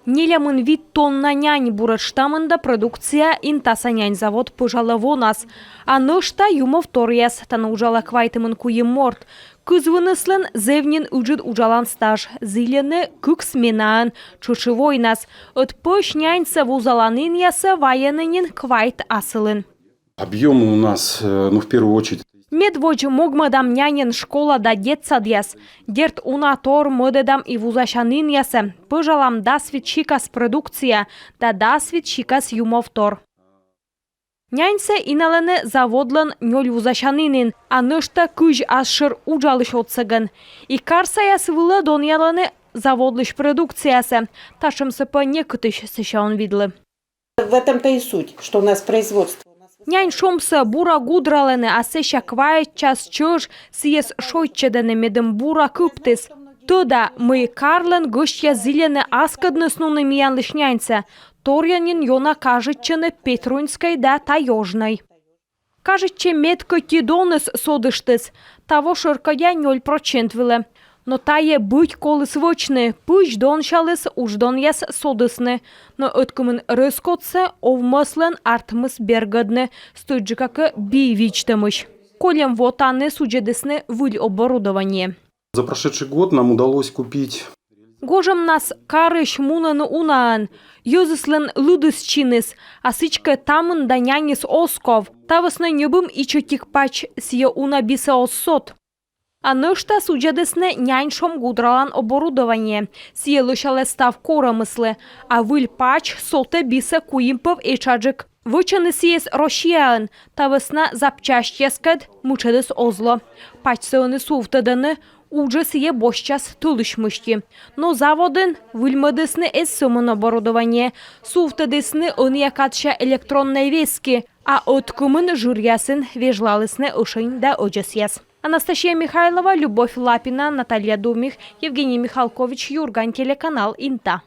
Нелямын вид тонна нянь бураштамында продукция интаса нянь завод пожаловонас. А нышта юмов торьяс, тана ужала квайтымын куем морт. Күзвыныслын зевнин уджид ужалан стаж. Зилены күк сменаан, чучевойнас. От пыш няньса вузаланын ясы ваянынин квайт асылын. Объемы у нас, в первую очередь, Медвоч могмадам нянин школа да детсадьяс. Дерт уна тор модедам и вузашанын ясы. Пыжалам дасвит шикас продукция, да дасвит шикас юмов тор. Няньсе иналыны заводлан нёль вузашанынын, а нышта күж ашшыр ужалыш отсыгын. И карсаяс вылы донялыны заводлыш продукциясы. Ташымсы по некытыш сыша он видлы. В этом-то и суть, что у нас производство. Нянь шомсы бура гудралыны, а сыша квает час чыж, сиес шойчеданы медым бура күптыс. Туда мы карлын гыштя зилены аскадны снуны миянлыш няньса. Торянин йона кажетчыны Петруинской да таежной. Кажетче метко тидоныс содыштыс, того шыркая 0% вылы. Но тае быть колыс вочны, пыч дон шалыс уж дон яс содысны. Но өткімін рыскотсы овмыслын артмыс бергадны, стойджи как бивичтымыш. Колем вотаны суджедысны выль оборудование. За прошедший год нам удалось купить... Гожем нас карыш мунан унаан, юзыслын лудыс чиныс, а сычка тамын да нянис осков, тавысны нюбым и чутик пач сие уна биса оссот. А нышта суджедысны нянь шом гудралан оборудование, сие лышале став корамыслы, а выль пач соте биса куимпов и чаджик. Вычаны сиес рошиян, тавысна запчастьескад мучедыс озло. Пачсыны суфтаданы, уже сие бошчас тулышмышки. Но заводын выльмадысны эссумын оборудование, суфтадысны оньякатша электронной вески, а откумын журьясын вежлалысны ушын да оджасьяс. Анастасия Михайлова, Любовь Лапина, Наталья Думих, Евгений Михалкович, Юрган, телеканал Инта.